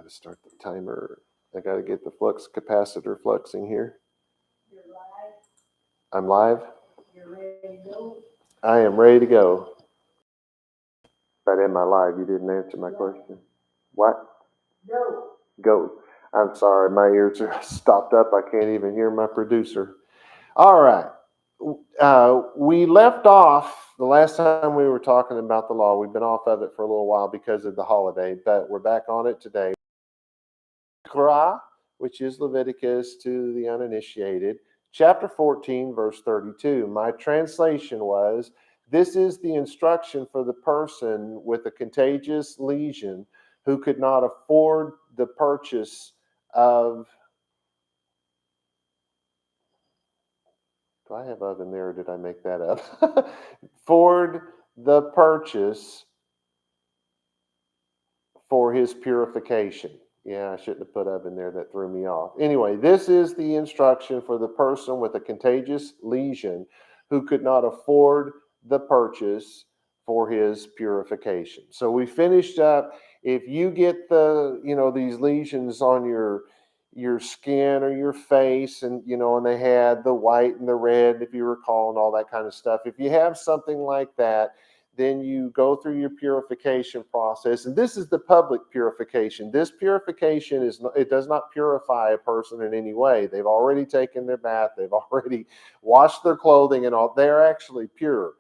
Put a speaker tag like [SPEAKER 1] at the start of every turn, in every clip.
[SPEAKER 1] to start the timer. I got to get the flux capacitor fluxing here.
[SPEAKER 2] You're live.
[SPEAKER 1] I'm live.
[SPEAKER 2] You're ready to go.
[SPEAKER 1] I am ready to go. But am I live? You didn't answer my question. What?
[SPEAKER 2] Go.
[SPEAKER 1] Go. I'm sorry, my ears are stopped up. I can't even hear my producer. All right. We left off the last time we were talking about the law. We've been off of it for a little while because of the holiday, but we're back on it today. vaYiqra, which is Leviticus to the uninitiated, chapter 14, verse 32. My translation was, this is the instruction for the person with a contagious lesion who could not afford the purchase of... Do I have oven there, or did I make that up? Afford the purchase for his purification. Yeah, I shouldn't have put oven there. That threw me off. Anyway, this is the instruction for the person with a contagious lesion who could not afford the purchase for his purification. So we finished up. If you get these lesions on your skin or your face, and and they had the white and the red, if you recall, and all that kind of stuff. If you have something like that, then you go through your purification process, and this is the public purification. This purification it does not purify a person in any way. They've already taken their bath, they've already washed their clothing and all. They're actually pure.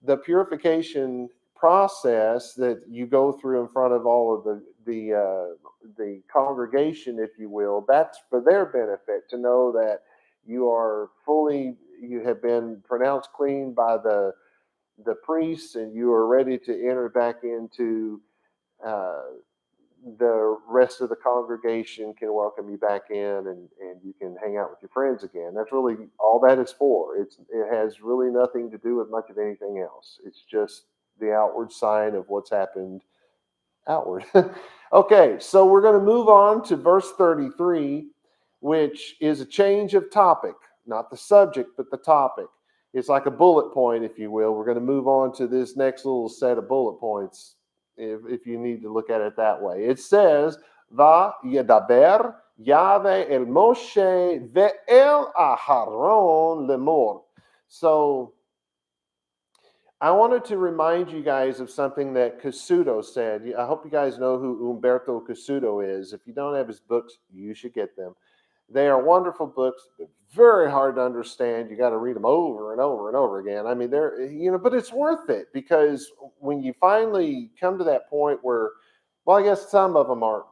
[SPEAKER 1] The purification process that you go through in front of all of the congregation, if you will, that's for their benefit, to know that you have been pronounced clean by the priests, and you are ready to enter back into uh, the rest of the congregation can welcome you back in, and you can hang out with your friends again. That's really all that is for. It has really nothing to do with much of anything else. It's just the outward sign of what's happened outward. Okay, so we're going to move on to verse 33, which is a change of topic, not the subject, but the topic. It's like a bullet point, if you will. We're going to move on to this next little set of bullet points, if you need to look at it that way. It says, vaYidaber Yahweh el Moshe ve'el Aharon lemor. So I wanted to remind you guys of something that Cassuto said. I hope you guys know who Umberto Cassuto is. If you don't have his books, you should get them. They are wonderful books. They're very hard to understand. You got to read them over and over and over again. I mean, but it's worth it, because when you finally come to that point where, well, I guess some of them aren't.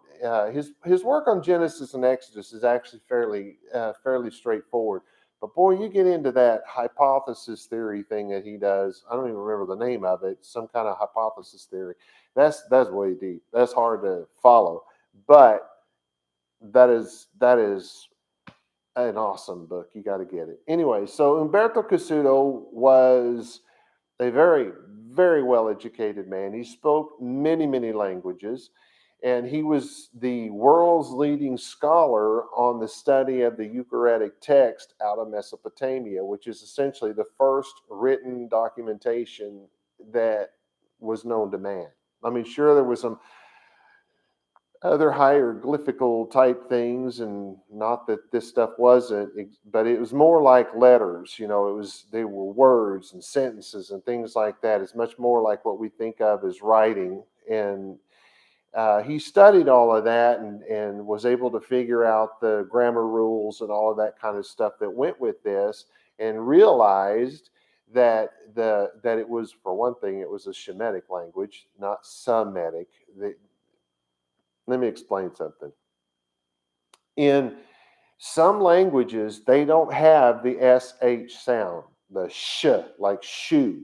[SPEAKER 1] His work on Genesis and Exodus is actually fairly straightforward. But boy, you get into that hypothesis theory thing that he does. I don't even remember the name of it. Some kind of hypothesis theory. That's way deep. That's hard to follow. But that is an awesome book. You got to get it. Anyway, so Umberto Cassuto was a very, very well-educated man. He spoke many, many languages, and he was the world's leading scholar on the study of the Ugaritic text out of Mesopotamia, which is essentially the first written documentation that was known to man. I mean, sure, there was some other hieroglyphical type things, and not that this stuff wasn't, but it was more like letters. They were words and sentences and things like that. It's much more like what we think of as writing. And he studied all of that, and was able to figure out the grammar rules and all of that kind of stuff that went with this, and realized that it was, for one thing, it was a Shemitic language, not Semitic. Let me explain something. In some languages, they don't have the SH sound, the sh, like shoe.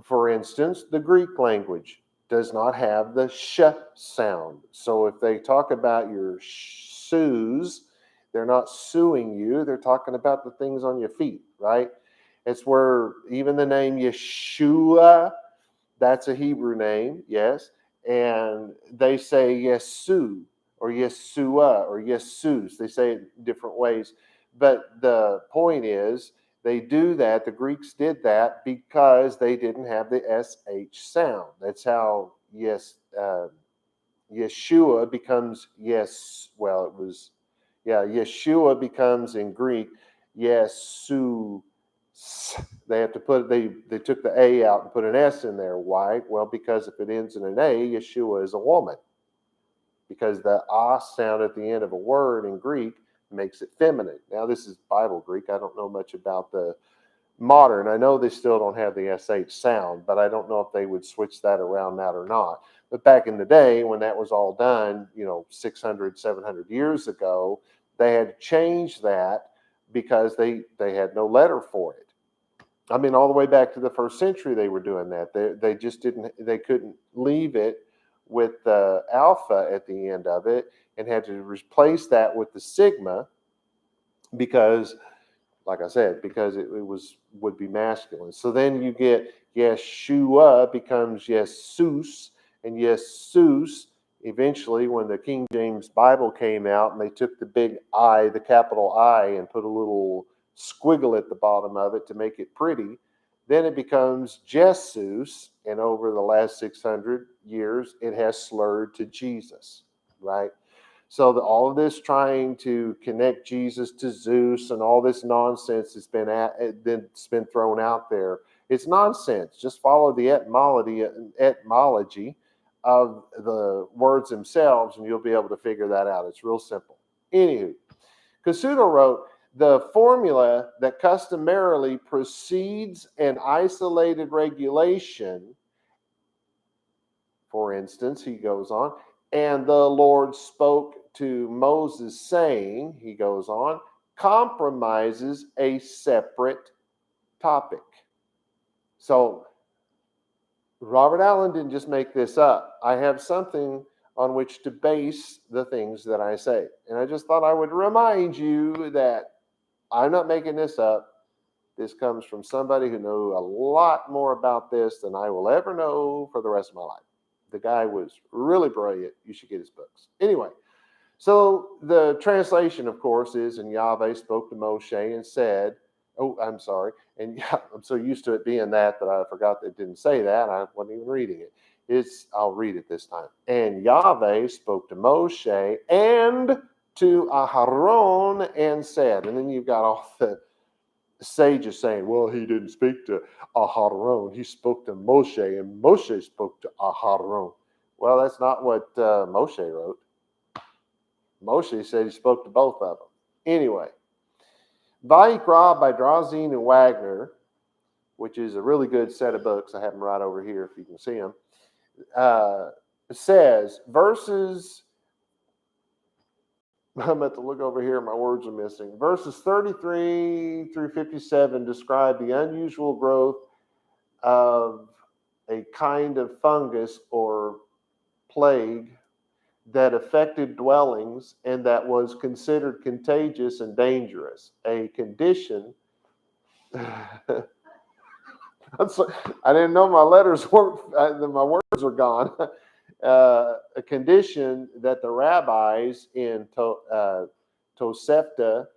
[SPEAKER 1] For instance, the Greek language does not have the sh sound. So if they talk about your shoes, they're not suing you. They're talking about the things on your feet, right? It's where even the name Yeshua, that's a Hebrew name, yes. And they say Yesu or Yeshua or Jesus. They say it different ways. But the point is, they do that. The Greeks did that because they didn't have the SH sound. That's how Yeshua becomes Yeshua becomes in Greek Yesu. They have to they took the A out and put an S in there. Why? Well, because if it ends in an A, Yeshua is a woman. Because the ah sound at the end of a word in Greek makes it feminine. Now, this is Bible Greek. I don't know much about the modern. I know they still don't have the SH sound, but I don't know if they would switch that around now or not. But back in the day, when that was all done, 600, 700 years ago, they had to change that because they had no letter for it. I mean, all the way back to the first century, they were doing that. They just they couldn't leave it with the alpha at the end of it and had to replace that with the sigma because, like I said, because it would be masculine. So then you get Yeshua becomes Jesus, and Jesus eventually, when the King James Bible came out and they took the big I, the capital I, and put a little squiggle at the bottom of it to make it pretty, then it becomes Jesus, and over the last 600 years, it has slurred to Jesus, right? So all of this trying to connect Jesus to Zeus and all this nonsense that's been thrown out there, it's nonsense. Just follow the etymology of the words themselves, and you'll be able to figure that out. It's real simple. Anywho, Casuto wrote, the formula that customarily precedes an isolated regulation, for instance, he goes on, and the Lord spoke to Moses saying, he goes on, compromises a separate topic. So Robert Allen didn't just make this up. I have something on which to base the things that I say. And I just thought I would remind you that I'm not making this up. This comes from somebody who knew a lot more about this than I will ever know for the rest of my life. The guy was really brilliant. You should get his books. Anyway, so the translation, of course, is, and Yahweh spoke to Moshe and said, I'm so used to it being that I forgot that it didn't say that. I wasn't even reading it. I'll read it this time. And Yahweh spoke to Moshe and to Aharon and said, and then you've got all the sages saying, well, he didn't speak to Aharon. He spoke to Moshe, and Moshe spoke to Aharon. Well, that's not what Moshe wrote. Moshe said he spoke to both of them. Anyway, vaYiqra by Drauzine and Wagner, which is a really good set of books. I have them right over here if you can see them. Says verses, I'm about to look over here, my words are missing. Verses 33 through 57 describe the unusual growth of a kind of fungus or plague that affected dwellings and that was considered contagious and dangerous. A condition. I'm sorry, I didn't know my letters weren't, my words are gone. A condition that the rabbis in Tosefta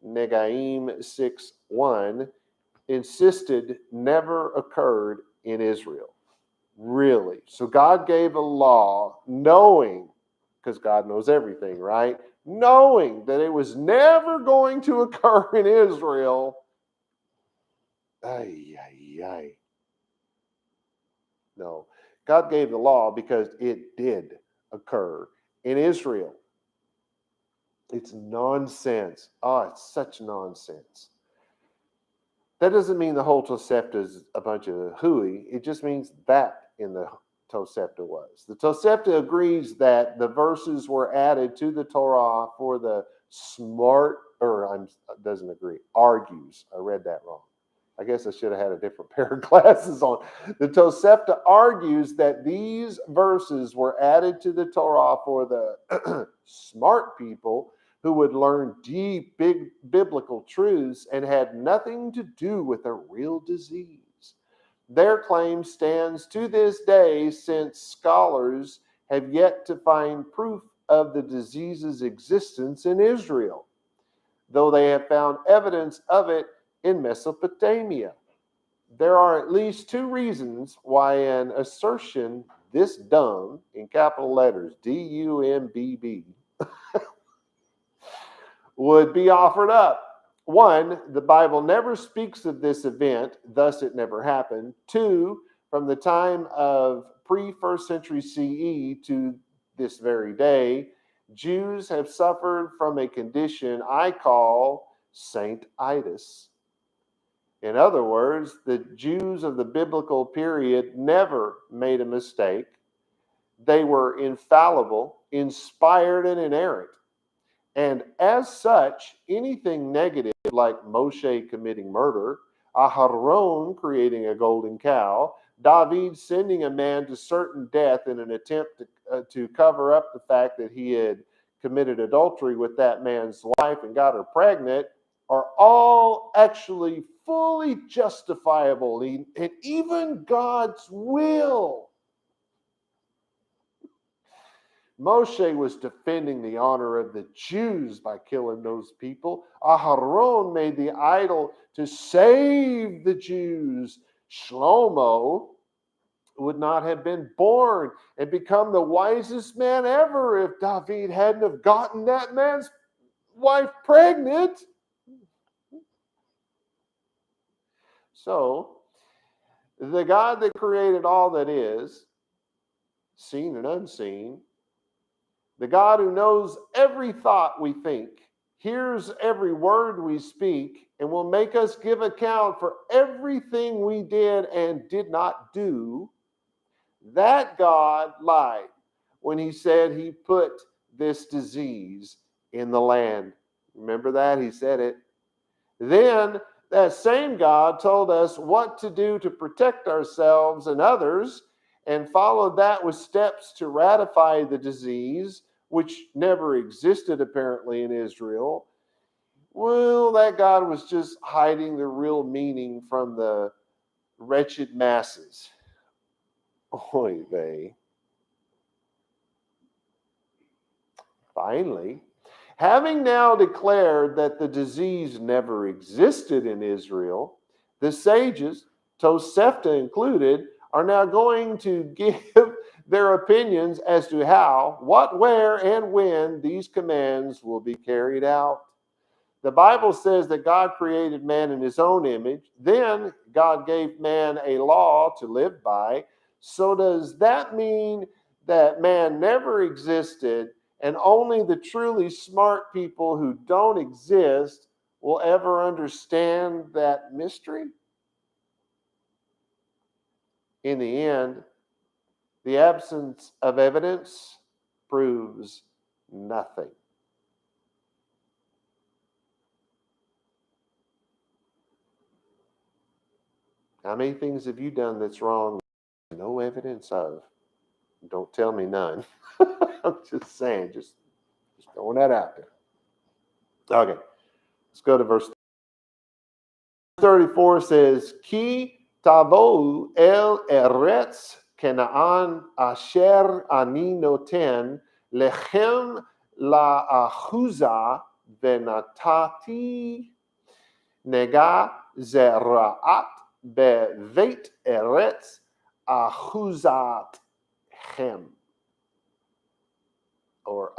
[SPEAKER 1] Negaim 6:1 insisted never occurred in Israel. Really. So God gave a law knowing, because God knows everything, right? Knowing that it was never going to occur in Israel. Ay, ay, ay. No. God gave the law because it did occur in Israel. It's nonsense. Oh, it's such nonsense. That doesn't mean the whole Tosefta is a bunch of hooey. It just means that in the Tosefta was. The Tosefta agrees that the verses were added to the Torah for the smart, doesn't agree, argues. I read that wrong. I guess I should have had a different pair of glasses on. The Tosefta argues that these verses were added to the Torah for the smart people who would learn deep, big biblical truths and had nothing to do with a real disease. Their claim stands to this day, since scholars have yet to find proof of the disease's existence in Israel, though they have found evidence of it in Mesopotamia. There are at least two reasons why an assertion this dumb, in capital letters, D-U-M-B-B, would be offered up. One, the Bible never speaks of this event, thus it never happened. Two, from the time of pre-1st century CE to this very day, Jews have suffered from a condition I call Saint-itis. In other words, the Jews of the biblical period never made a mistake. They were infallible, inspired, and inerrant. And as such, anything negative like Moshe committing murder, Aharon creating a golden cow, David sending a man to certain death in an attempt to cover up the fact that he had committed adultery with that man's wife and got her pregnant, are all actually fully justifiable and even God's will. Moshe was defending the honor of the Jews by killing those people. Aharon made the idol to save the Jews. Shlomo would not have been born and become the wisest man ever if David hadn't have gotten that man's wife pregnant. So, the God that created all that is, seen and unseen, the God who knows every thought we think, hears every word we speak, and will make us give account for everything we did and did not do, that God lied when he said he put this disease in the land. Remember that? He said it. Then that same God told us what to do to protect ourselves and others, and followed that with steps to ratify the disease, which never existed apparently in Israel. Well, that God was just hiding the real meaning from the wretched masses. Oy vey. Finally, having now declared that the disease never existed in Israel, the sages, Tosefta included, are now going to give their opinions as to how, what, where, and when these commands will be carried out. The Bible says that God created man in his own image. Then God gave man a law to live by. So does that mean that man never existed and only the truly smart people who don't exist will ever understand that mystery? In the end, the absence of evidence proves nothing. How many things have you done that's wrong? No evidence of. Don't tell me none. I'm just saying, just throwing that out there. Okay, let's go to verse 34. Says, Ki tavou el eretz Canaan asher ani noten lechem la'achuza venatati nega zera'at bevet eretz achuzat chem, or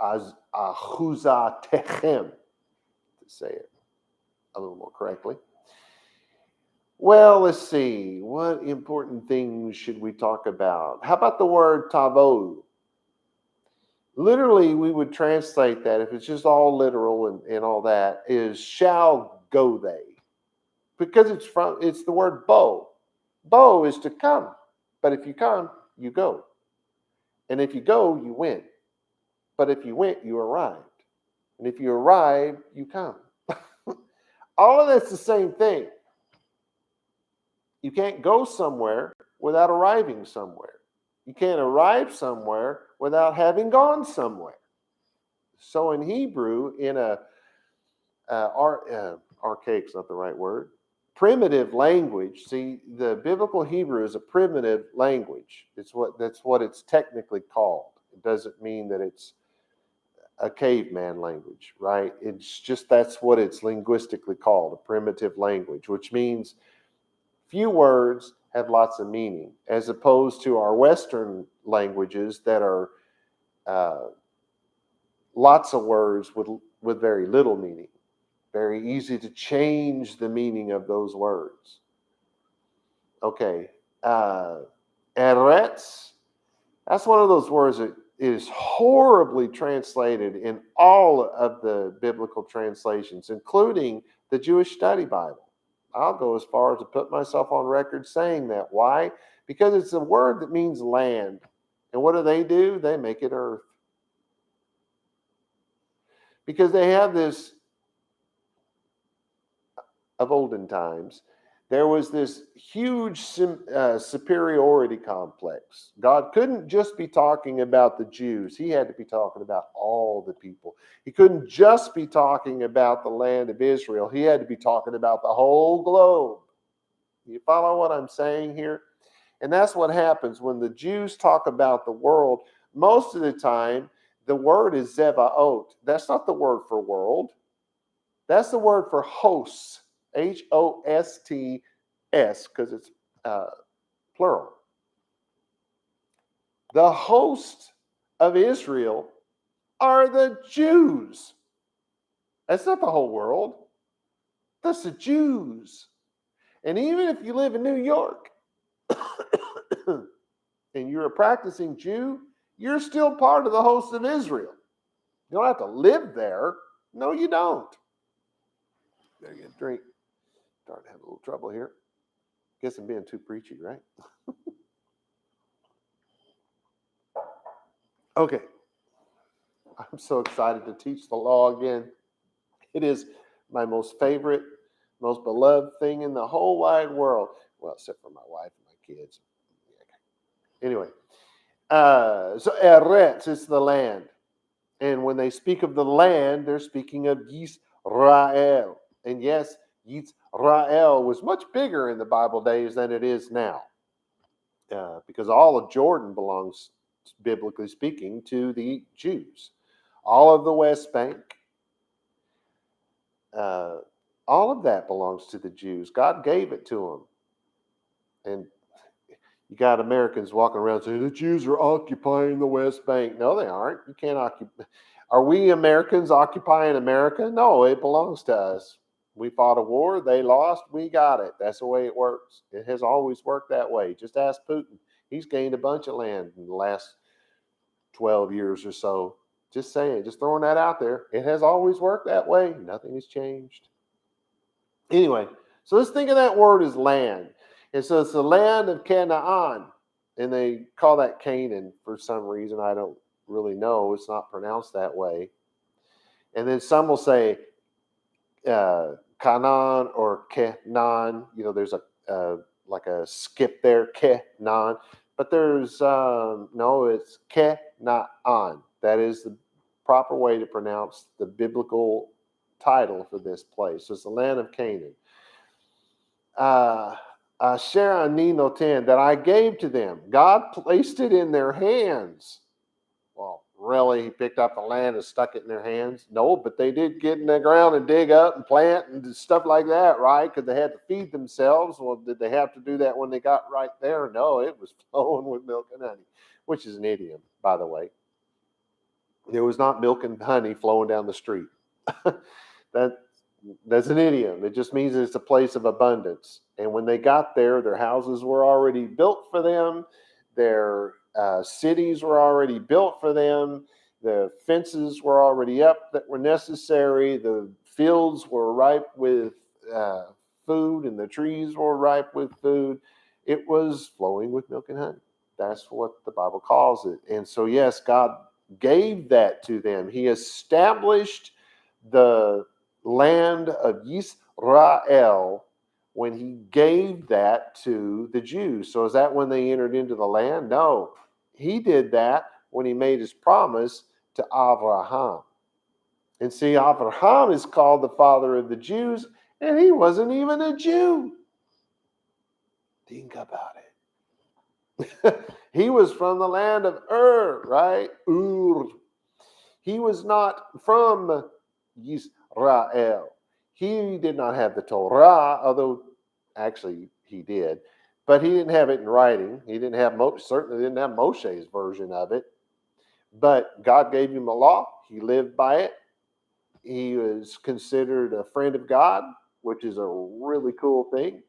[SPEAKER 1] achuzatechem, to say it a little more correctly. Well, let's see. What important things should we talk about? How about the word tavou? Literally, we would translate that, if it's just all literal and all that, is shall go they. Because it's the word bo. Bo is to come. But if you come, you go. And if you go, you went. But if you went, you arrived. And if you arrive, you come. All of that's the same thing. You can't go somewhere without arriving somewhere. You can't arrive somewhere without having gone somewhere. So in Hebrew, in archaic's not the right word, primitive language. See, the biblical Hebrew is a primitive language. That's what it's technically called. It doesn't mean that it's a caveman language, right? It's just that's what it's linguistically called, a primitive language, which means few words have lots of meaning, as opposed to our Western languages that are lots of words with very little meaning. Very easy to change the meaning of those words. Okay. Eretz, that's one of those words that is horribly translated in all of the biblical translations, including the Jewish Study Bible. I'll go as far as to put myself on record saying that. Why? Because it's a word that means land. And what do? They make it earth. Because they have this, of olden times, there was this huge superiority complex. God couldn't just be talking about the Jews. He had to be talking about all the people. He couldn't just be talking about the land of Israel. He had to be talking about the whole globe. You follow what I'm saying here? And that's what happens when the Jews talk about the world. Most of the time, the word is zevaot. That's not the word for world. That's the word for hosts. Hosts, because it's plural. The host of Israel are the Jews. That's not the whole world. That's the Jews. And even if you live in New York and you're a practicing Jew, you're still part of the host of Israel. You don't have to live there. No, you don't. Better get a drink. Starting to have a little trouble here. Guess I'm being too preachy, right? Okay. I'm so excited to teach the law again. It is my most favorite, most beloved thing in the whole wide world. Well, except for my wife and my kids. Anyway, so Eretz is the land. And when they speak of the land, they're speaking of Yisrael. And yes, Yisrael was much bigger in the Bible days than it is now. Because all of Jordan belongs, biblically speaking, to the Jews. All of the West Bank, all of that belongs to the Jews. God gave it to them. And you got Americans walking around saying the Jews are occupying the West Bank. No, they aren't. You can't occupy. Are we Americans occupying America? No, it belongs to us. We fought a war. They lost. We got it. That's the way it works. It has always worked that way. Just ask Putin. He's gained a bunch of land in the last 12 years or so. Just saying, just throwing that out there. It has always worked that way. Nothing has changed. Anyway, so let's think of that word as land. And so it's the land of Canaan. And they call that Canaan for some reason. I don't really know. It's not pronounced that way. And then some will say Canaan or Kenan. You know, there's like a skip there, Kenan. But there's, no, it's Kenaan. That is the proper way to pronounce the biblical title for this place. So it's the land of Canaan. Asher ani noten, that I gave to them. God placed it in their hands. Well, really, he picked up the land and stuck it in their hands? No, but they did get in the ground and dig up and plant and stuff like that, right? Because they had to feed themselves. Well, did they have to do that when they got right there? No, it was flowing with milk and honey, which is an idiom, by the way. There was not milk and honey flowing down the street. That's an idiom. It just means it's a place of abundance. And when they got there, their houses were already built for them. Their cities were already built for them. The fences were already up that were necessary. The fields were ripe with food, and the trees were ripe with food. It was flowing with milk and honey. That's what the Bible calls it. And so, yes, God gave that to them. He established the land of Yisrael when he gave that to the Jews. So is that when they entered into the land? No. He did that when he made his promise to Abraham. And see, Abraham is called the father of the Jews, and he wasn't even a Jew. Think about it. He was from the land of Ur, right? Ur. He was not from Israel. He did not have the Torah, although actually he did. but he didn't have it in writing. He didn't have certainly didn't have Moshe's version of it. But God gave him a law. He lived by it. He was considered a friend of God, which is a really cool thing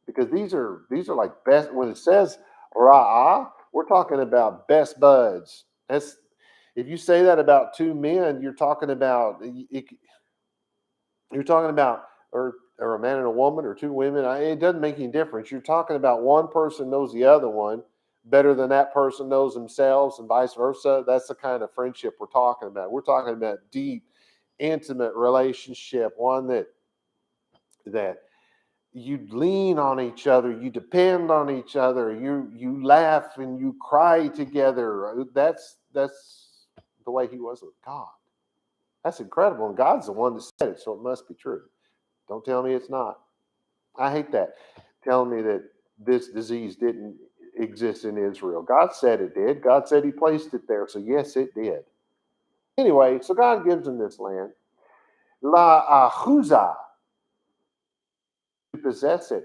[SPEAKER 1] because these are like best. When it says ra'ah, we're talking about best buds. That's if you say that about two men, you're talking about or a man and a woman or two women. It doesn't make any difference. You're talking about one person knows the other one better than that person knows themselves, and vice versa. That's the kind of friendship we're talking about. We're talking about deep, intimate relationship, one that you lean on each other, you depend on each other, you laugh and you cry together. That's the way he was with God. That's incredible. And God's the one that said it, so it must be true. Don't tell me it's not. I hate that. Telling me that this disease didn't exist in Israel. God said it did. God said he placed it there. So yes, it did. Anyway, so God gives them this land. La Ahuza, to possess it.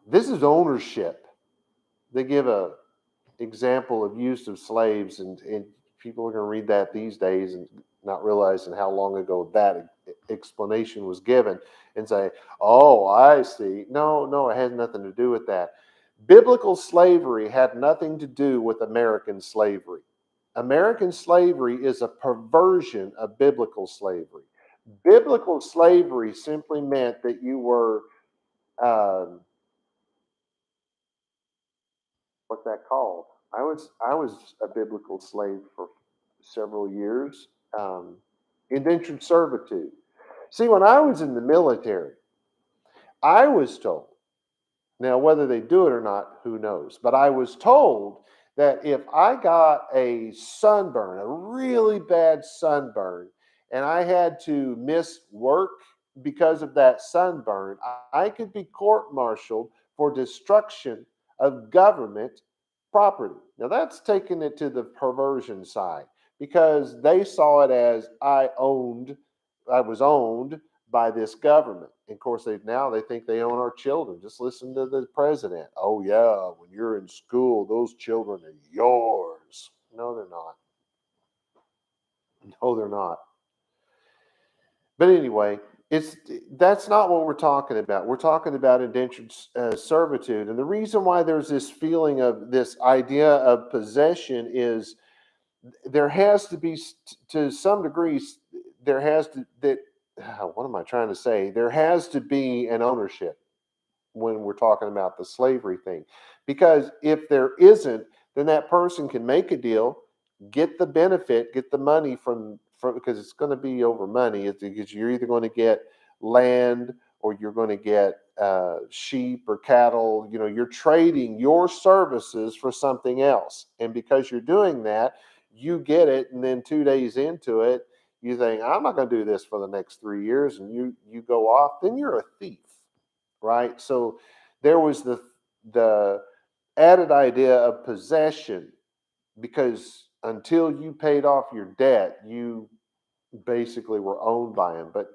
[SPEAKER 1] This is ownership. They give a example of use of slaves, and people are going to read that these days and not realizing how long ago that explanation was given and say, oh, I see. No, it has nothing to do with that. Biblical slavery had nothing to do with American slavery. American slavery is a perversion of biblical slavery. Biblical slavery simply meant that you were um, what's that called? I was a biblical slave for several years, indentured servitude. See, when I was in the military, I was told. Now, whether they do it or not, who knows? But I was told that if I got a sunburn, a really bad sunburn, and I had to miss work because of that sunburn, I could be court-martialed for destruction of government property. Now, that's taking it to the perversion side because they saw it as I was owned by this government. And of course, they think they own our children. Just listen to the president. Oh yeah, when you're in school, those children are yours. No, they're not. No, they're not. But anyway, it's that's not what we're talking about. We're talking about indentured servitude, and the reason why there's this feeling of this idea of possession is there has to be, to some degree, there has to that. What am I trying to say? There has to be an ownership when we're talking about the slavery thing. Because if there isn't, then that person can make a deal, get the benefit, get the money from because it's going to be over money. It's because you're either going to get land or you're going to get sheep or cattle. You know, you're trading your services for something else. And because you're doing that, you get it. And then 2 days into it, you think, I'm not going to do this for the next 3 years. And you go off, then you're a thief, right? So there was the added idea of possession because until you paid off your debt, you basically were owned by him. But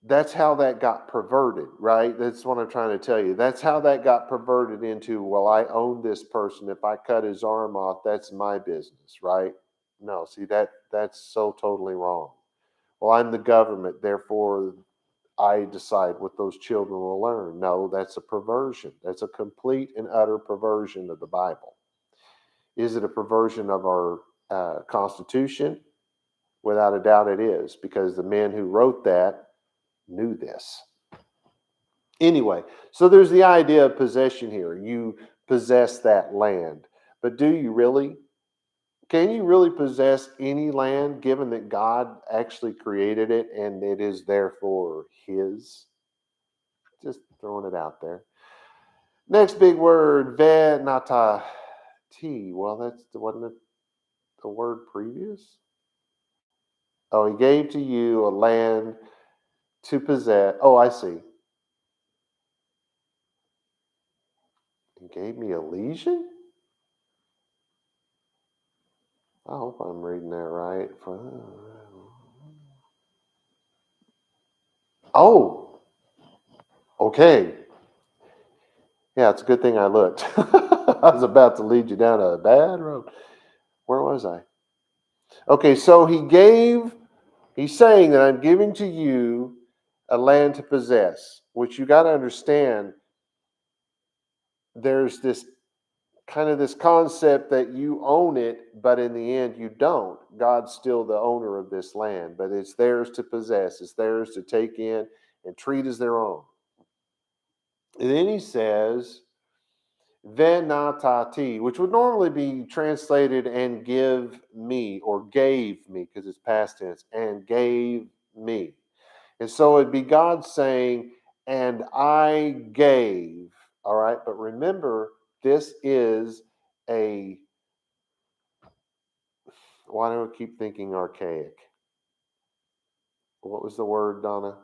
[SPEAKER 1] that's how that got perverted, right? That's what I'm trying to tell you. That's how that got perverted into, well, I own this person. If I cut his arm off, that's my business, right? No, see that's so totally wrong. Well, I'm the government, therefore I decide what those children will learn. No, that's a perversion. That's a complete and utter perversion of the Bible. Is it a perversion of our Constitution? Without a doubt, it is, because the men who wrote that knew this. Anyway, so there's the idea of possession here. You possess that land. But do you really? Can you really possess any land given that God actually created it and it is therefore His? Just throwing it out there. Next big word, venata. T. Well, wasn't it the word previous? Oh, he gave to you a land to possess. Oh, I see. He gave me a legion? I hope I'm reading that right. Oh, okay. Yeah, it's a good thing I looked. I was about to lead you down a bad road. Where was I? Okay, so he's saying that I'm giving to you a land to possess, which you got to understand. There's this concept that you own it, but in the end you don't. God's still the owner of this land, but it's theirs to possess. It's theirs to take in and treat as their own. And then he says, venatati, which would normally be translated and give me or gave me because it's past tense, and gave me. And so it'd be God saying, and I gave. All right, but remember, this is a, why do I keep thinking archaic? What was the word, Donna?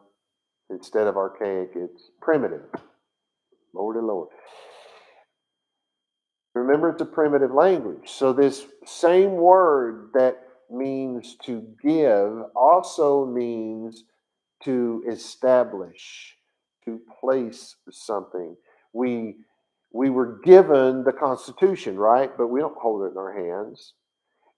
[SPEAKER 1] Instead of archaic, it's primitive. Lordy Lord. Remember, it's a primitive language. So this same word that means to give also means to establish, to place something. We were given the Constitution, right? But we don't hold it in our hands.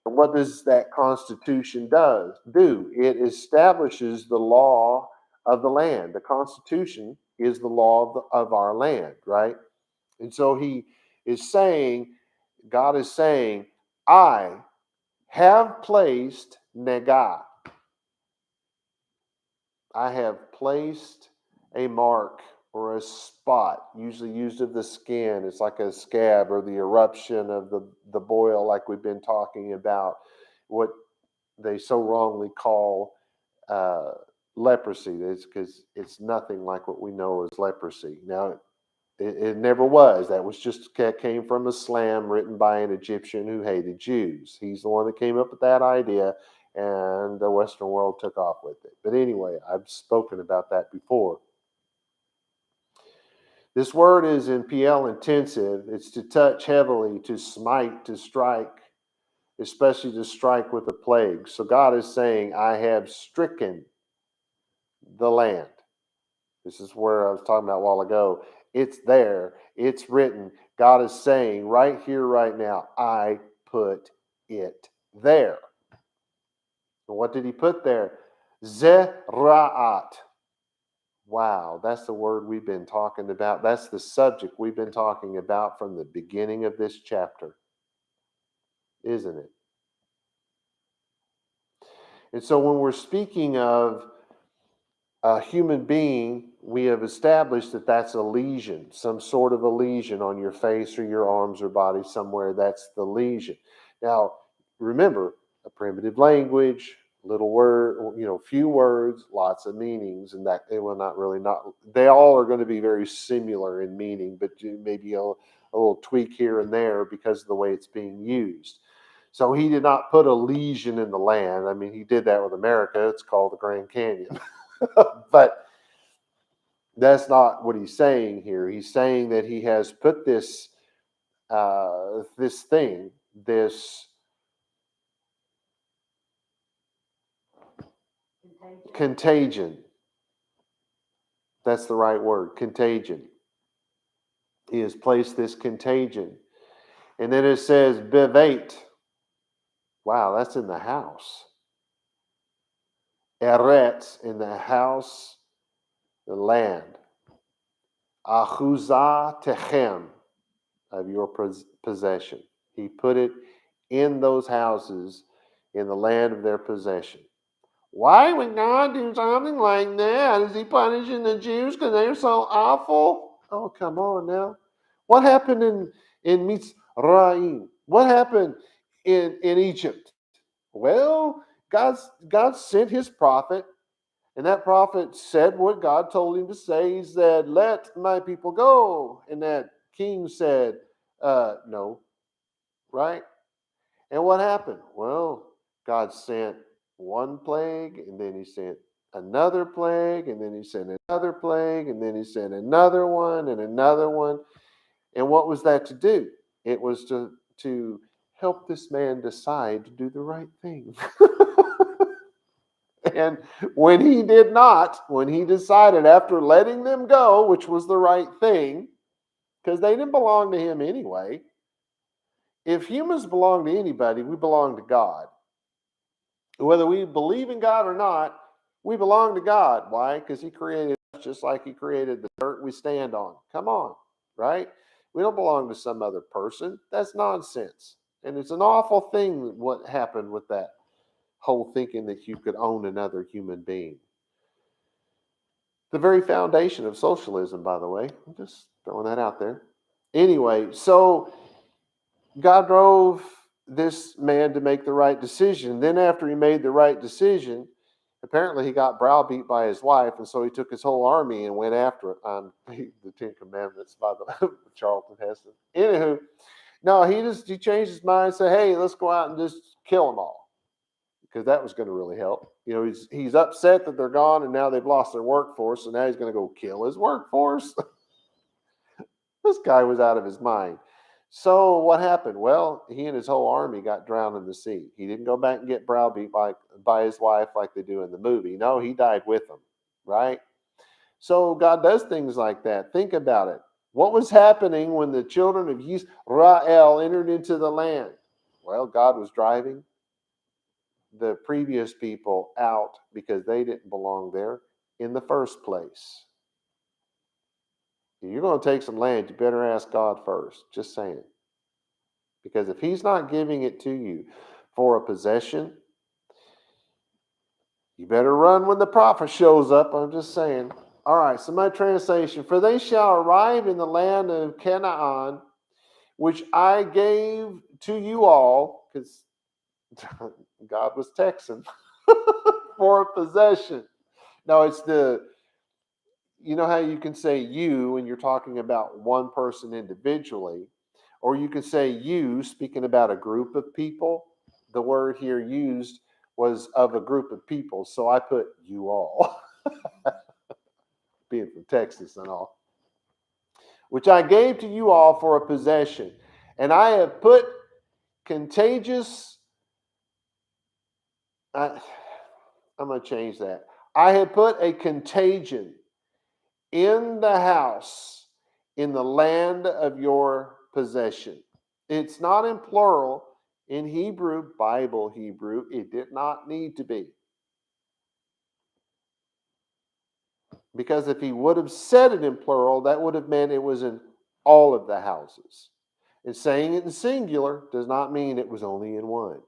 [SPEAKER 1] And what does that Constitution do? It establishes the law of the land. The Constitution is the law of our land, right? And so he is saying, God is saying, I have placed negah. I have placed a mark or a spot, usually used of the skin. It's like a scab or the eruption of the boil, like we've been talking about, what they so wrongly call uh, leprosy. It's because it's nothing like what we know as leprosy. Now, it never was. That was just came from a slam written by an Egyptian who hated Jews. He's the one that came up with that idea, and the Western world took off with it. But anyway, I've spoken about that before. This word is in PL intensive. It's to touch heavily, to smite, to strike, especially to strike with a plague. So God is saying, I have stricken the land. This is where I was talking about a while ago. It's there. It's written. God is saying right here, right now, I put it there. And what did he put there? Zera'at. Wow, that's the word we've been talking about. That's the subject we've been talking about from the beginning of this chapter, isn't it? And so when we're speaking of a human being, we have established that that's a lesion, some sort of a lesion on your face or your arms or body somewhere. That's the lesion. Now, remember, a primitive language, little word, few words, lots of meanings, and that it will not. They all are going to be very similar in meaning, but maybe a little tweak here and there because of the way it's being used. So he did not put a lesion in the land. I mean, he did that with America. It's called the Grand Canyon. But that's not what he's saying here. He's saying that he has put this thing, this contagion. That's the right word, contagion. He has placed this contagion. And then it says bevate. Wow, that's in the house. Eretz, in the house, the land. Achuzah techem, of your possession. He put it in those houses in the land of their possession. Why would God do something like that? Is he punishing the Jews because they're so awful? Oh, come on now. What happened in Mitzrayim? What happened in Egypt? Well, God sent his prophet, and that prophet said what God told him to say. He said, let my people go. And that king said, no, right? And what happened? Well, God sent one plague, and then he sent another plague, and then he sent another plague, and then he sent another one and another one. And what was that to do? It was to help this man decide to do the right thing. And when he did not, when he decided after letting them go, which was the right thing, because they didn't belong to him anyway. If humans belong to anybody, we belong to God. Whether we believe in God or not, we belong to God. Why? Because he created us just like he created the dirt we stand on. Come on, right? We don't belong to some other person. That's nonsense. And it's an awful thing what happened with that whole thinking that you could own another human being. The very foundation of socialism, by the way. I'm just throwing that out there. Anyway, so God drove this man to make the right decision. Then, after he made the right decision, apparently he got browbeat by his wife, and so he took his whole army and went after it on the Ten Commandments by the Charlton Heston. Anywho, no, he changed his mind and said, "Hey, let's go out and just kill them all," because that was going to really help. He's upset that they're gone and now they've lost their workforce, so now he's going to go kill his workforce. This guy was out of his mind. So what happened? Well, he and his whole army got drowned in the sea. He didn't go back and get browbeat by his wife like they do in the movie. No, he died with them, right? So God does things like that. Think about it. What was happening when the children of Israel entered into the land? Well, God was driving the previous people out because they didn't belong there in the first place. If you're going to take some land, you better ask God first. Just saying. Because if he's not giving it to you for a possession, you better run when the prophet shows up. I'm just saying. All right, so my translation. For they shall arrive in the land of Canaan, which I gave to you all, because God was texting, for a possession. No, it's you know how you can say you when you're talking about one person individually, or you can say you speaking about a group of people. The word here used was of a group of people, so I put you all, being from Texas and all, which I gave to you all for a possession. And I have put contagious, I'm going to change that. I have put a contagion in the house, in the land of your possession. It's not in plural. In Hebrew, Bible Hebrew, it did not need to be. Because if he would have said it in plural, that would have meant it was in all of the houses. And saying it in singular does not mean it was only in one,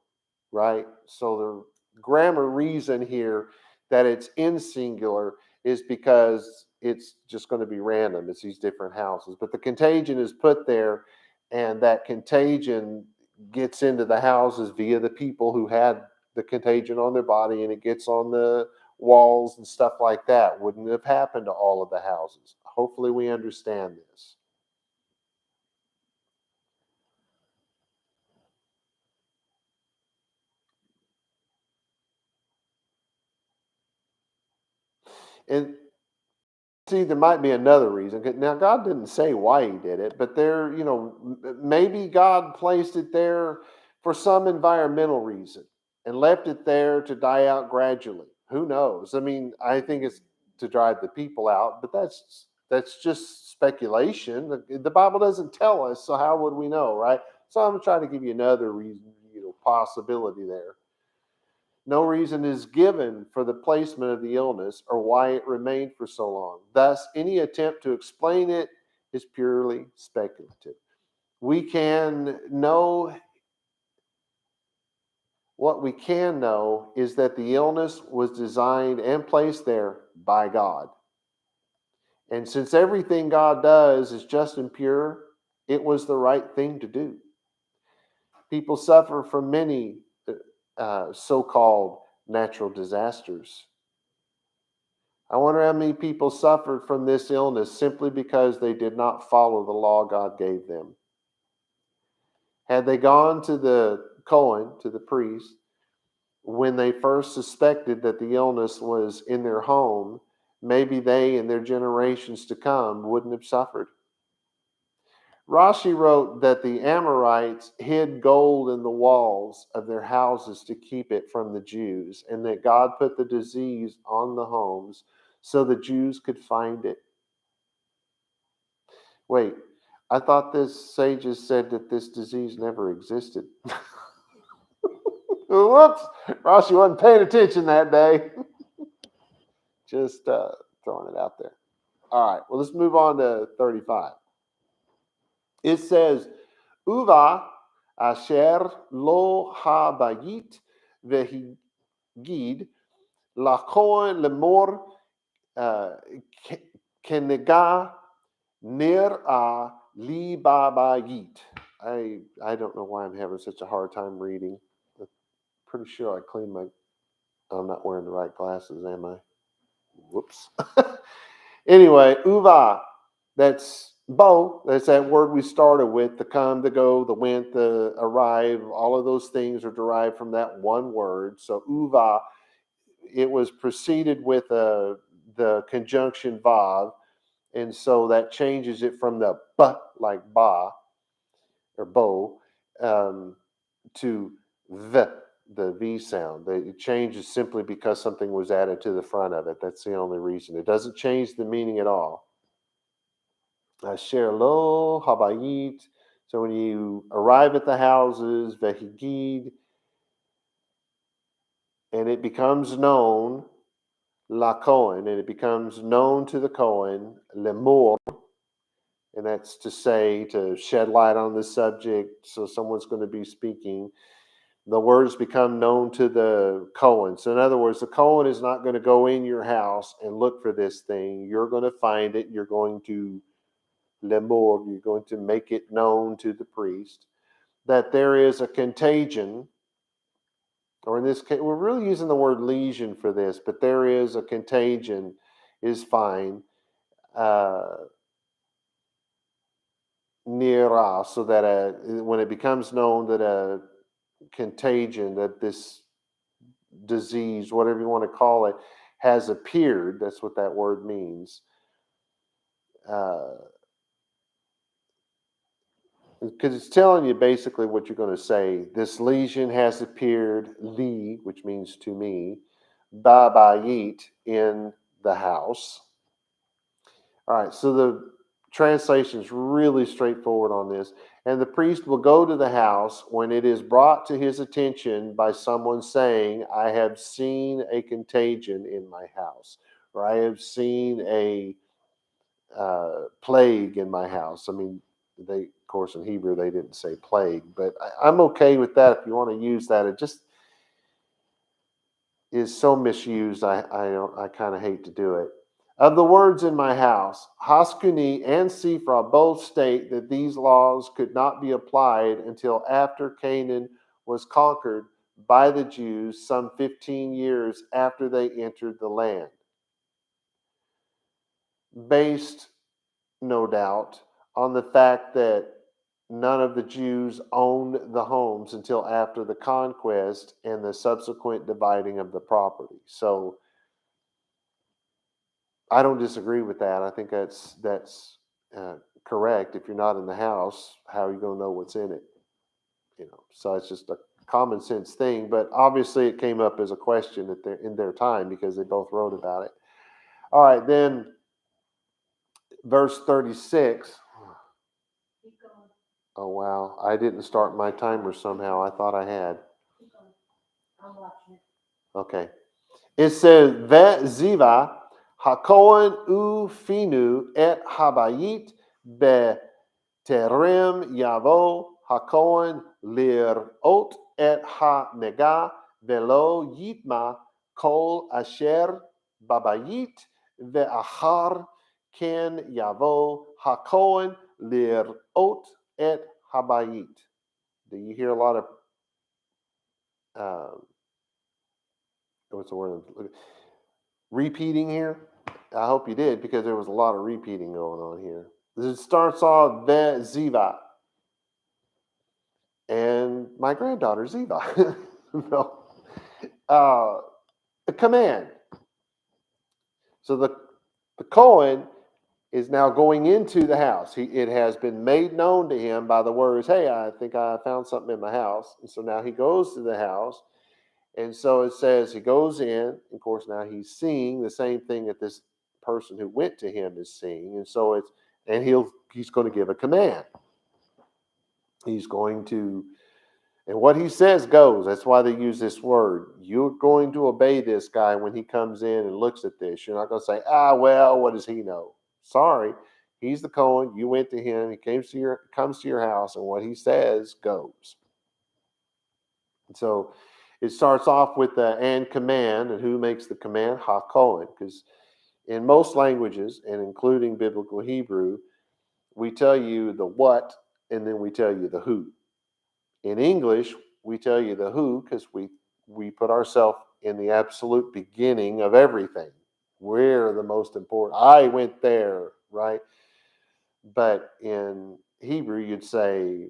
[SPEAKER 1] right? So the grammar reason here that it's in singular is because it's just going to be random. It's these different houses. But the contagion is put there, and that contagion gets into the houses via the people who had the contagion on their body, and it gets on the walls and stuff like that. Wouldn't have happened to all of the houses. Hopefully we understand this. And see, there might be another reason. Now, God didn't say why he did it, but maybe God placed it there for some environmental reason and left it there to die out gradually. Who knows? I mean, I think it's to drive the people out, but that's just speculation. The Bible doesn't tell us, so how would we know, right? So I'm trying to give you another reason, possibility there. No reason is given for the placement of the illness or why it remained for so long. Thus, any attempt to explain it is purely speculative. We can know What we can know is that the illness was designed and placed there by God. And since everything God does is just and pure, it was the right thing to do. People suffer from many so-called natural disasters. I wonder how many people suffered from this illness simply because they did not follow the law God gave them. Had they gone to the Cohen, to the priest, when they first suspected that the illness was in their home, maybe they and their generations to come wouldn't have suffered. Rashi wrote that the Amorites hid gold in the walls of their houses to keep it from the Jews, and that God put the disease on the homes so the Jews could find it. Wait, I thought this sages said that this disease never existed. Whoops, Rashi wasn't paying attention that day. Just throwing it out there. All right, well, let's move on to 35. It says, Uva asher lo habayit vehigid lakohen lemor kenega nir'a li babayit. I don't know why I'm having such a hard time reading. I'm pretty sure I cleaned my... I'm not wearing the right glasses, am I? Whoops. Anyway, uva, that's bo, that's that word we started with, the come, the go, the went, the arrive, all of those things are derived from that one word. So uva, it was preceded with the conjunction vav, and so that changes it from the ba, like ba, or bo, to the V sound. It changes simply because something was added to the front of it. That's the only reason. It doesn't change the meaning at all. Asher lo habayit. So when you arrive at the houses, vehigid, and it becomes known, la Kohen, and it becomes known to the Kohen, lemor, and that's to say, to shed light on the subject. So someone's going to be speaking. The words become known to the Kohen. So in other words, the Kohen is not going to go in your house and look for this thing. You're going to find it. You're going to lemor, you're going to make it known to the priest that there is a contagion, or in this case, we're really using the word lesion for this, but there is a contagion, is fine, near us, so that when it becomes known that a contagion, that this disease, whatever you want to call it, has appeared, that's what that word means. Because it's telling you basically what you're going to say. This lesion has appeared, li, which means to me, babayit, in the house. All right, so the translation is really straightforward on this. And the priest will go to the house when it is brought to his attention by someone saying, I have seen a contagion in my house, or I have seen a plague in my house. I mean, of course, in Hebrew, they didn't say plague, but I'm okay with that if you want to use that. It just is so misused. I kind of hate to do it. Of the words in my house, Haskuni and Sifra both state that these laws could not be applied until after Canaan was conquered by the Jews some 15 years after they entered the land. Based, no doubt, on the fact that none of the Jews owned the homes until after the conquest and the subsequent dividing of the property. So I don't disagree with that. I think that's correct. If you're not in the house, how are you going to know what's in it? So it's just a common sense thing. But obviously, it came up as a question in their time because they both wrote about it. All right, then verse 36. Oh, wow. I didn't start my timer somehow. I thought I had.
[SPEAKER 2] I'm watching it.
[SPEAKER 1] Okay. It says, Ve'ziva hakohen ufinu et habayit be'terem yavo hakohen lir'ot et ha-nega ve'lo yitma kol asher babayit ve'achar ken yavo hakohen lir'ot et habayit. Do you hear a lot of what's the word? Repeating here? I hope you did, because there was a lot of repeating going on here. It starts off Ziva. And my granddaughter, Ziva. No. A command. So the Kohen is now going into the house. It has been made known to him by the words, hey, I think I found something in my house. And so now he goes to the house. And so it says he goes in. Of course, now he's seeing the same thing that this person who went to him is seeing. And so he's going to give a command. He's going to, and what he says goes. That's why they use this word. You're going to obey this guy when he comes in and looks at this. You're not going to say, well, what does he know? Sorry, he's the Cohen. You went to him. He comes to your house, and what he says goes. And so it starts off with the and command, and who makes the command? Ha-Cohen, because in most languages, and including biblical Hebrew, we tell you the what, and then we tell you the who. In English, we tell you the who because we put ourselves in the absolute beginning of everything. We're the most important. I went there, right? But in Hebrew, you'd say,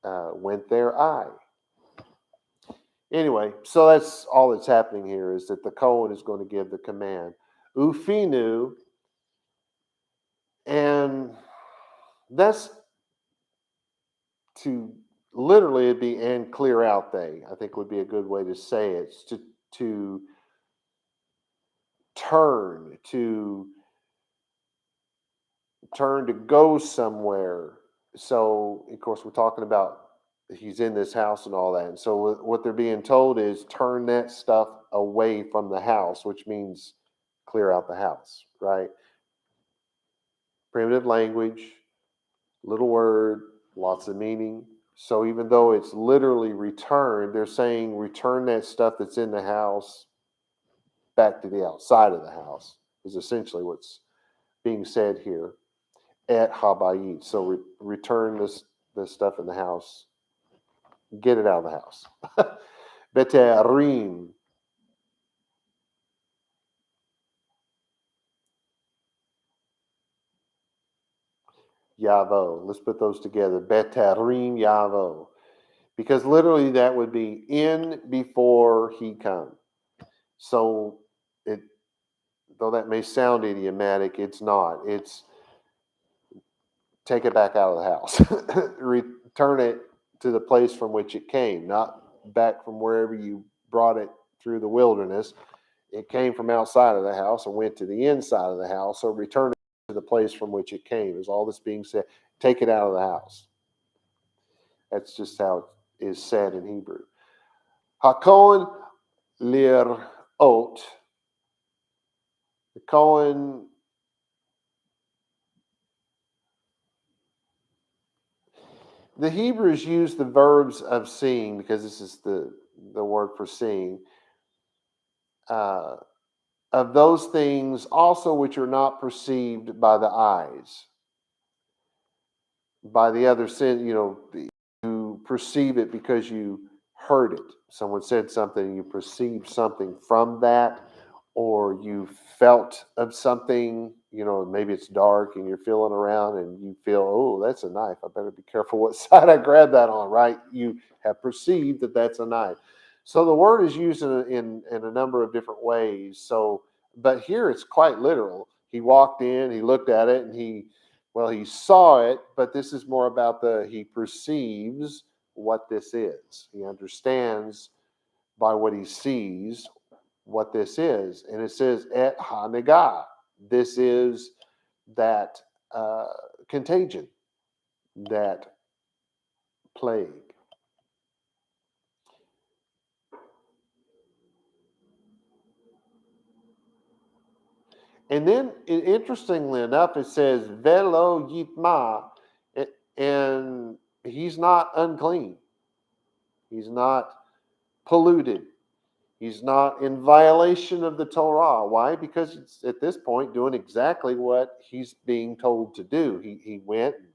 [SPEAKER 1] went there I. Anyway, so that's all that's happening here is that the Cohen is going to give the command. Ufinu, and that's to literally it'd be and clear out they, I think would be a good way to say it. It's to turn, to go somewhere. So of course we're talking about he's in this house and all that. And so what they're being told is turn that stuff away from the house, which means clear out the house, right? Primitive language, little word, lots of meaning. So even though it's literally return, they're saying return that stuff that's in the house back to the outside of the house is essentially what's being said here at Habayit. So return this stuff in the house, get it out of the house. Beterim. Yavo. Let's put those together. Beterim Yavo. Because literally that would be in before he come. So though that may sound idiomatic, it's not. It's take it back out of the house. Return it to the place from which it came, not back from wherever you brought it through the wilderness. It came from outside of the house and went to the inside of the house. So return it to the place from which it came. Is all this being said? Take it out of the house. That's just how it is said in Hebrew. Hakohen lir ot. The Cohen. The Hebrews use the verbs of seeing because this is the word for seeing. Of those things also which are not perceived by the eyes. By the other sense, you perceive it because you heard it. Someone said something, you perceived something from that, or you felt of something, maybe it's dark and you're feeling around and you feel, oh, that's a knife. I better be careful what side I grab that on, right? You have perceived that that's a knife. So the word is used in a number of different ways. So, but here it's quite literal. He walked in, he looked at it, and he saw it, but this is more about he perceives what this is. He understands by what he sees what this is. And it says, et hanegah. This is that contagion, that plague. And then, interestingly enough, it says, velo yitma, and he's not unclean. He's not polluted. He's not in violation of the Torah. Why? Because it's at this point doing exactly what he's being told to do. He went and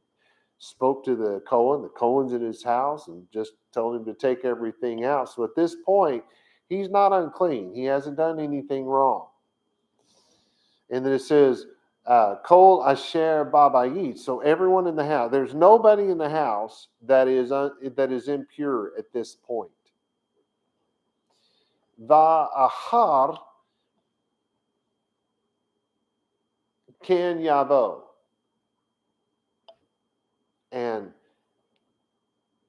[SPEAKER 1] spoke to the Cohen. The Cohen's in his house and just told him to take everything out. So at this point, he's not unclean. He hasn't done anything wrong. And then it says, Kol Asher Babayit. So everyone in the house, there's nobody in the house that is impure at this point. Va'achar ken yavo. And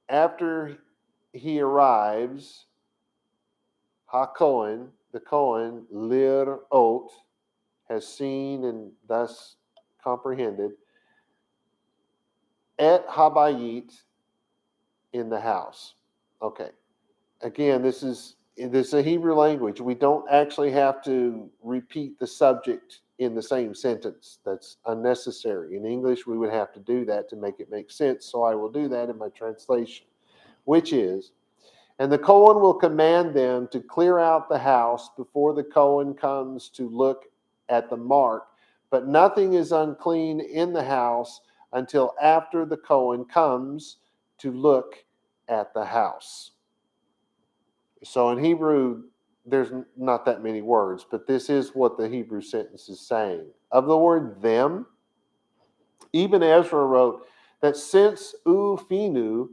[SPEAKER 1] after he arrives, HaKohen, the Kohen, lir ot, has seen and thus comprehended, et habayit, in the house. Okay. Again, this is a Hebrew language. We don't actually have to repeat the subject in the same sentence. That's unnecessary. In English, we would have to do that to make it make sense. So I will do that in my translation, which is, and the Kohen will command them to clear out the house before the Kohen comes to look at the mark, but nothing is unclean in the house until after the Kohen comes to look at the house. So in Hebrew, there's not that many words, but this is what the Hebrew sentence is saying. Of the word them, even Ezra wrote that since ufinu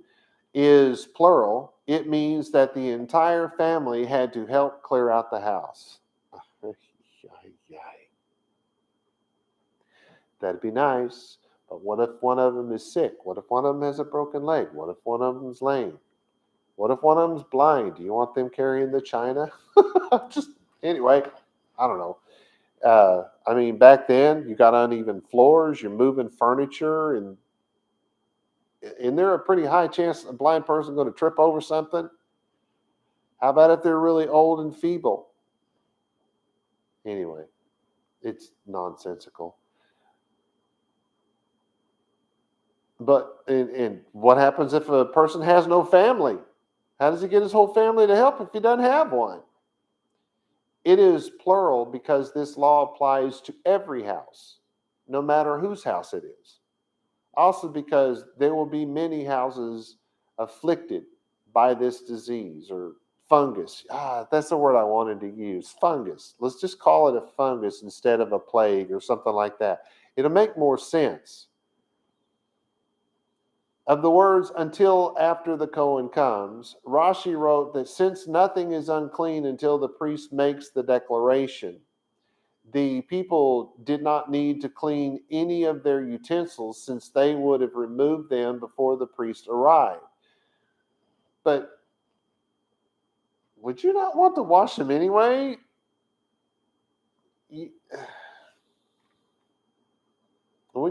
[SPEAKER 1] is plural, it means that the entire family had to help clear out the house. That'd be nice, but what if one of them is sick? What if one of them has a broken leg? What if one of them's lame? What if one of them's blind? Do you want them carrying the china? Just anyway, I don't know. I mean, back then you got uneven floors. You're moving furniture, and isn't there a pretty high chance a blind person going to trip over something? How about if they're really old and feeble? Anyway, it's nonsensical. But and what happens if a person has no family? How does he get his whole family to help if he doesn't have one? It is plural because this law applies to every house, no matter whose house it is. Also because there will be many houses afflicted by this disease or fungus. That's the word I wanted to use. Fungus. Let's just call it a fungus instead of a plague or something like that. It'll make more sense. Of the words until after the Kohen comes, Rashi wrote that since nothing is unclean until the priest makes the declaration, the people did not need to clean any of their utensils since they would have removed them before the priest arrived. But would you not want to wash them anyway? Wouldn't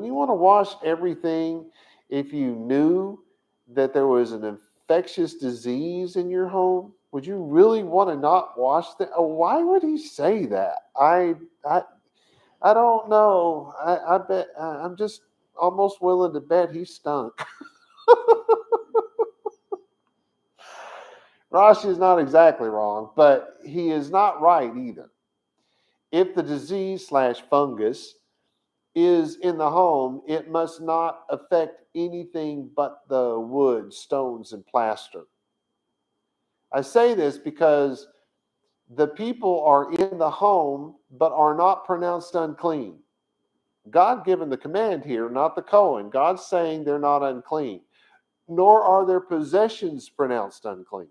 [SPEAKER 1] you want to wash everything if you knew that there was an infectious disease in your home? Would you really want to not wash that? Oh, why would he say that? I don't know. I bet I'm just almost willing to bet he stunk. Rashi is not exactly wrong, but he is not right either. If the disease / fungus is in the home, it must not affect anything but the wood, stones, and plaster. I say this because the people are in the home but are not pronounced unclean. God given the command here, not the Kohen. God's saying they're not unclean, nor are their possessions pronounced unclean.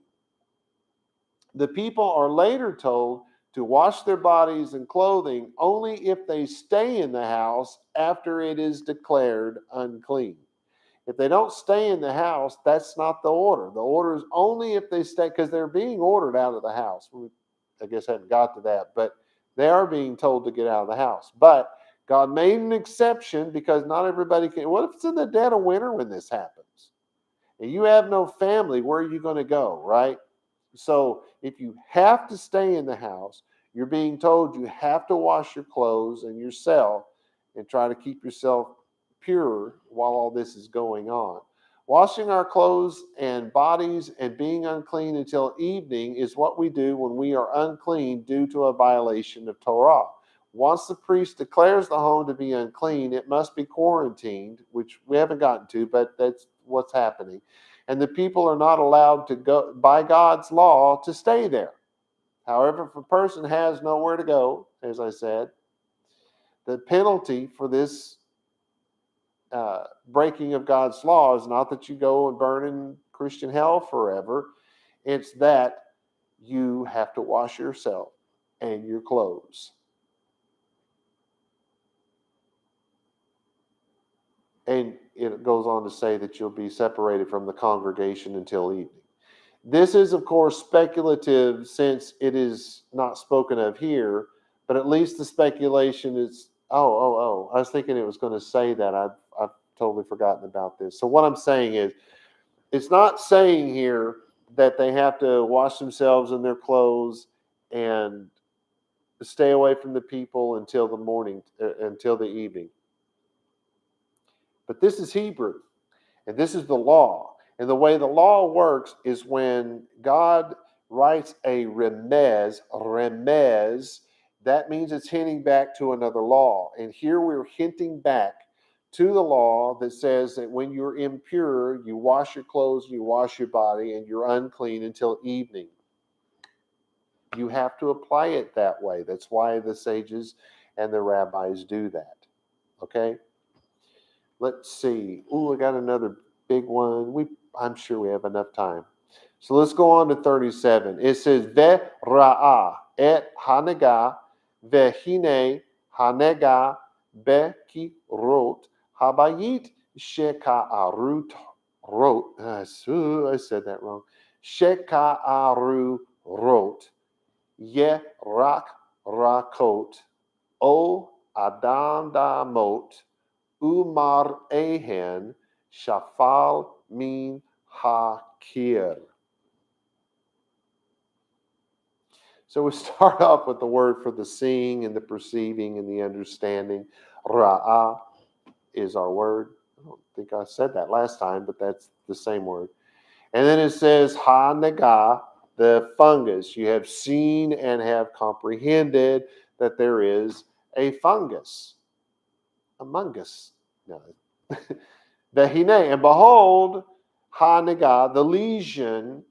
[SPEAKER 1] The people are later told to wash their bodies and clothing only if they stay in the house after it is declared unclean. If they don't stay in the house, that's not the order. The order is only if they stay, because they're being ordered out of the house. We, I guess, haven't got to that, but they are being told to get out of the house. But God made an exception because not everybody can. What if it's in the dead of winter when this happens? And you have no family, where are you going to go, right? So if you have to stay in the house, you're being told you have to wash your clothes and yourself and try to keep yourself pure while all this is going on. Washing our clothes and bodies and being unclean until evening is what we do when we are unclean due to a violation of Torah. Once the priest declares the home to be unclean, it must be quarantined, which we haven't gotten to, but that's what's happening. And the people are not allowed to go, by God's law, to stay there. However, if a person has nowhere to go, as I said, the penalty for this breaking of God's law is not that you go and burn in Christian hell forever. It's that you have to wash yourself and your clothes. And it goes on to say that you'll be separated from the congregation until evening. This is, of course, speculative since it is not spoken of here, but at least the speculation is, I was thinking it was going to say that. I've totally forgotten about this. So what I'm saying is, it's not saying here that they have to wash themselves in their clothes and stay away from the people until the morning, until the evening. But this is Hebrew, and this is the law. And the way the law works is when God writes a remez, that means it's hinting back to another law. And here we're hinting back to the law that says that when you're impure, you wash your clothes, you wash your body, and you're unclean until evening. You have to apply it that way. That's why the sages and the rabbis do that. Okay? Let's see. Ooh, I got another big one. I'm sure we have enough time. So let's go on to 37. It says, Ve'ra'ah et hanega ve'hine hanega be'kirot habayit sheka'arut rot. I said that wrong. Sheka'aru rot. Ye rak rakot. O adam damot. Umar Ehen Shafal Min Hakir. So we start off with the word for the seeing and the perceiving and the understanding. Ra'ah is our word. I don't think I said that last time, but that's the same word. And then it says Ha-nega, the fungus. You have seen and have comprehended that there is a fungus among us. No. Vehine, and behold, ha-nega, the lesion,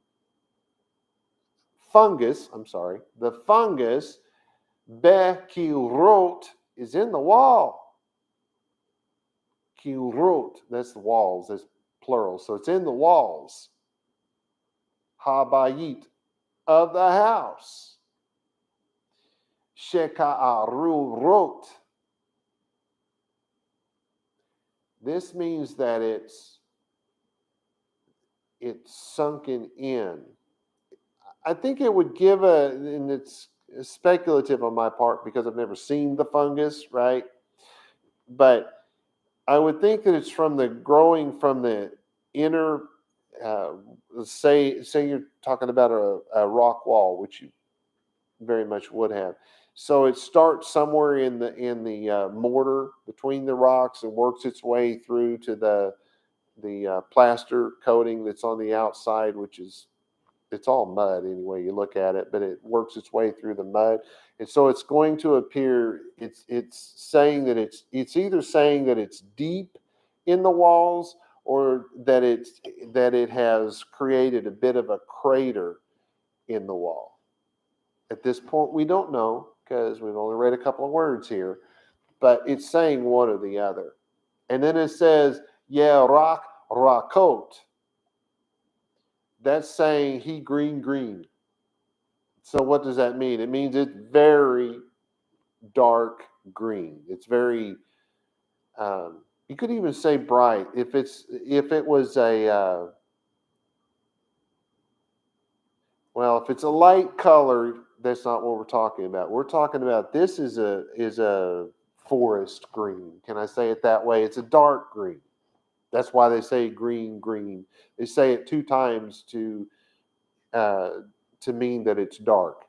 [SPEAKER 1] the fungus, be-kirot, is in the wall. Kirot, that's the walls, that's plural, so it's in the walls. Habayit, of the house. Sheka'arurot. This means that it's sunken in. I think it would give and it's speculative on my part because I've never seen the fungus, right? But I would think that it's growing from the inner, say you're talking about a rock wall, which you very much would have. So it starts somewhere in the mortar between the rocks and works its way through to the plaster coating that's on the outside, which is, it's all mud anyway you look at it, but it works its way through the mud. And so it's going to appear, it's saying that it's either saying that it's deep in the walls or that it has created a bit of a crater in the wall. At this point, we don't know because we've only read a couple of words here, but it's saying one or the other. And then it says, yeah, rakot. That's saying he green. So what does that mean? It means it's very dark green. It's very, you could even say bright. If it was a, if it's a light color, that's not what we're talking about. We're talking about this is a forest green. Can I say it that way? It's a dark green. That's why they say green. They say it 2 times to mean that it's dark.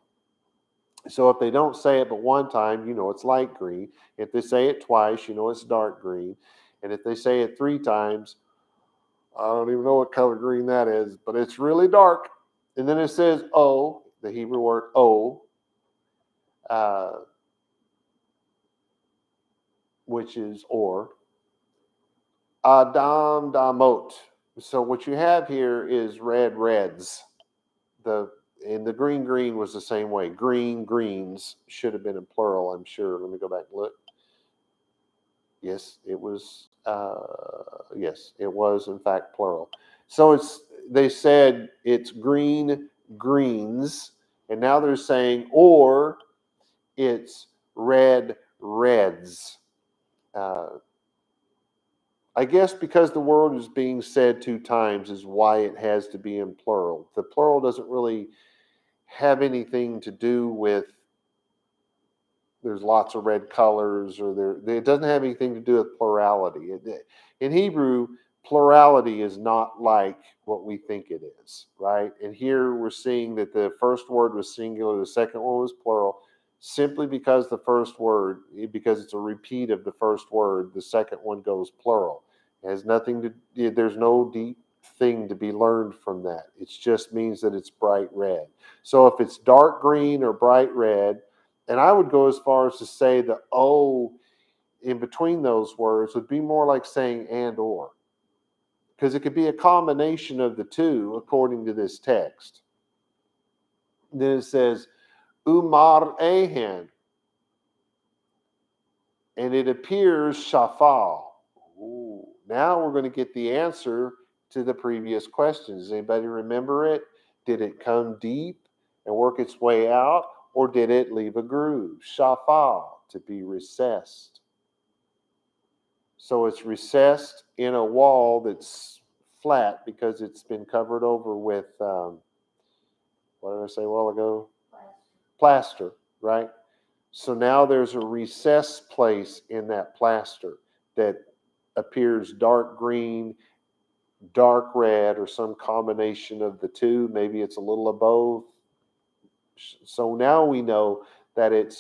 [SPEAKER 1] So if they don't say it but one time, you know it's light green. If they say it twice, you know it's dark green. And if they say it 3 times, I don't even know what color green that is, but it's really dark. And then it says O, the Hebrew word O, which is or. Adam damot. So what you have here is reds. And the green was the same way. Greens should have been in plural, I'm sure. Let me go back and look. Yes, it was. Yes, it was in fact plural. So they said it's greens, and now they're saying or it's reds. I guess because the word is being said 2 times is why it has to be in plural. The plural doesn't really have anything to do with there's lots of red colors or it doesn't have anything to do with plurality. In Hebrew, plurality is not like what we think it is, right? And here we're seeing that the first word was singular, the second one was plural, simply because the first word, because it's a repeat of the first word, the second one goes plural. It has nothing to, there's no deep thing to be learned from that. It just means that it's bright red. So if it's dark green or bright red, and I would go as far as to say the O in between those words would be more like saying and or, because it could be a combination of the two according to this text. Then it says, Umar Ahan, and it appears Shafal. Ooh, now we're going to get the answer to the previous questions. Does anybody remember it? Did it come deep and work its way out, or did it leave a groove? Shafal, to be recessed. So it's recessed in a wall that's flat because it's been covered over with, what did I say a while ago? Plaster, right? So now there's a recessed place in that plaster that appears dark green, dark red, or some combination of the two. Maybe it's a little of both. So now we know that it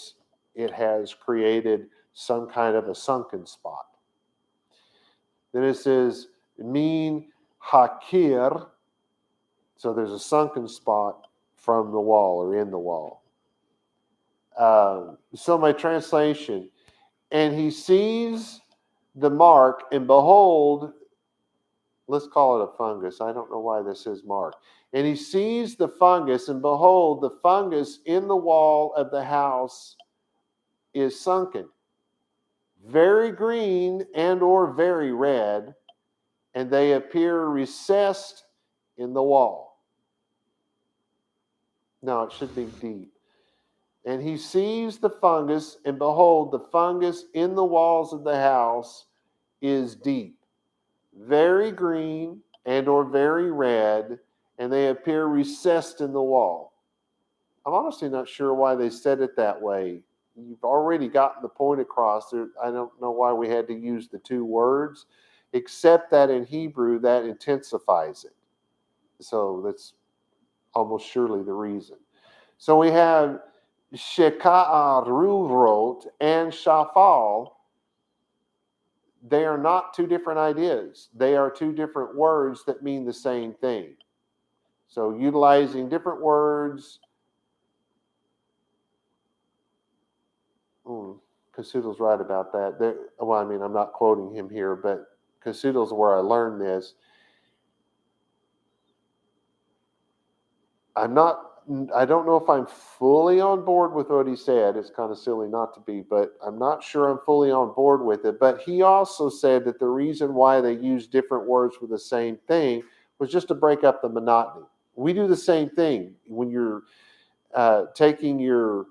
[SPEAKER 1] has created some kind of a sunken spot. Then it says, Min Hakir. So there's a sunken spot from the wall or in the wall. So my translation, and he sees the mark, and behold, let's call it a fungus. I don't know why this is mark. And he sees the fungus, and behold, the fungus in the wall of the house is sunken, very green and or very red, and they appear recessed in the wall. No, it should be deep. And he sees the fungus, and behold, the fungus in the walls of the house is deep, very green and or very red, and they appear recessed in the wall. I'm honestly not sure why they said it that way. You've already gotten the point across. I don't know why we had to use the two words, except that in Hebrew that intensifies it. So that's almost surely the reason. So we have Sheka'arurot and Shafal. They are not two different ideas. They are two different words that mean the same thing. So utilizing different words. Kasuto's right about that. Well, I mean, I'm not quoting him here, but Kasuto's where I learned this. I don't know if I'm fully on board with what he said. It's kind of silly not to be, but I'm not sure I'm fully on board with it. But he also said that the reason why they use different words for the same thing was just to break up the monotony. We do the same thing when you're taking your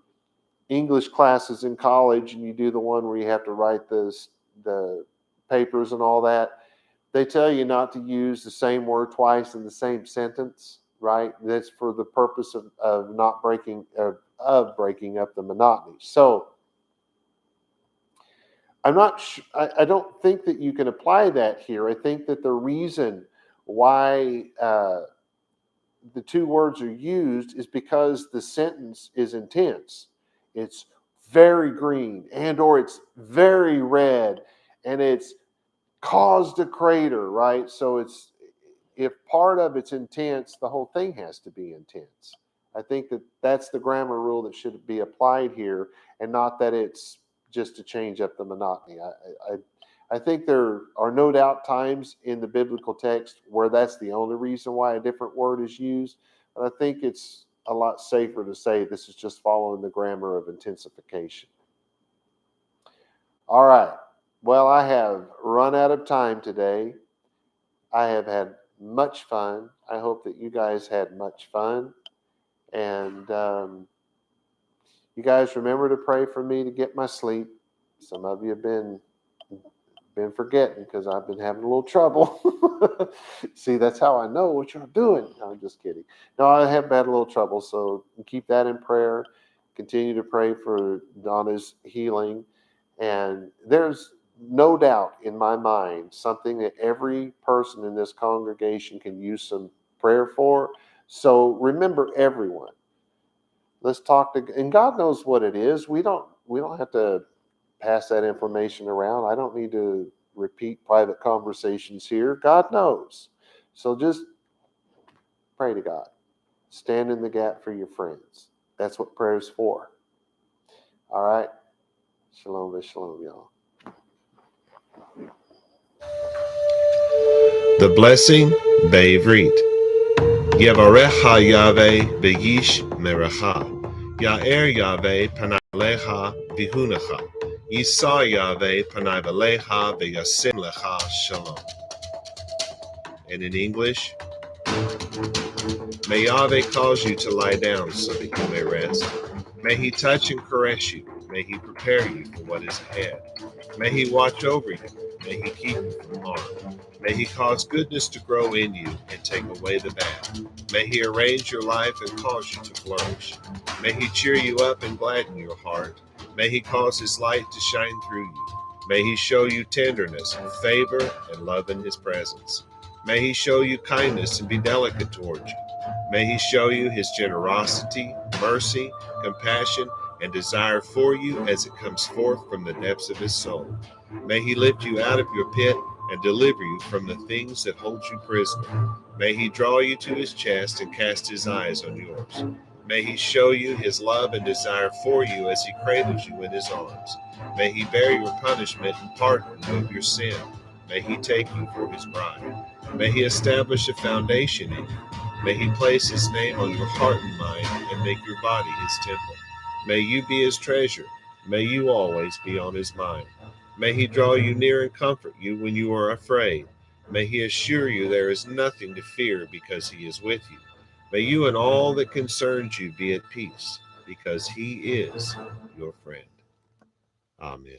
[SPEAKER 1] English classes in college and you do the one where you have to write the papers and all that. They tell you not to use the same word twice in the same sentence, right? That's for the purpose of not breaking of breaking up the monotony. So I don't think that you can apply that here. I think that the reason why the two words are used is because the sentence is intense. It's very green and or it's very red and it's caused a crater, right? So if part of it's intense, the whole thing has to be intense. I think that that's the grammar rule that should be applied here, and not that it's just to change up the monotony. I think there are no doubt times in the biblical text where that's the only reason why a different word is used, but I think it's a lot safer to say this is just following the grammar of intensification. All right. Well, I have run out of time today. I have had much fun. I hope that you guys had much fun. And you guys remember to pray for me to get my sleep. Some of you have been been forgetting because I've been having a little trouble. See, that's how I know what you're doing. No, I'm just kidding. No, I have had a little trouble, so keep that in prayer. Continue to pray for Donna's healing. And there's no doubt in my mind something that every person in this congregation can use some prayer for. So remember, everyone. Let's talk to, and God knows what it is. We don't have to pass that information around. I don't need to repeat private conversations here. God knows. So just pray to God. Stand in the gap for your friends. That's what prayer is for. All right. Shalom, shalom, y'all.
[SPEAKER 3] The blessing, vaYiqra. Yevarecha Yahweh v'yish merecha. Ya'er Yahweh panai lecha v'hunecha. Yisa Yahweh panai v'lecha v'yasim lecha shalom. And in English, may Yahweh cause you to lie down so that you may rest. May he touch and caress you. May he prepare you for what is ahead. May he watch over you. May he keep you from harm. May he cause goodness to grow in you and take away the bad. May he arrange your life and cause you to flourish. May he cheer you up and gladden your heart. May he cause his light to shine through you. May he show you tenderness, favor, and love in his presence. May he show you kindness and be delicate towards you. May he show you his generosity, mercy, compassion, and desire for you as it comes forth from the depths of his soul. May he lift you out of your pit and deliver you from the things that hold you prisoner. May he draw you to his chest and cast his eyes on yours. May he show you his love and desire for you as he cradles you in his arms. May he bear your punishment and pardon you of your sin. May he take you for his bride. May he establish a foundation in you. May he place his name on your heart and mind and make your body his temple. May you be his treasure. May you always be on his mind. May he draw you near and comfort you when you are afraid. May he assure you there is nothing to fear because he is with you. May you and all that concerns you be at peace because he is your friend. Amen.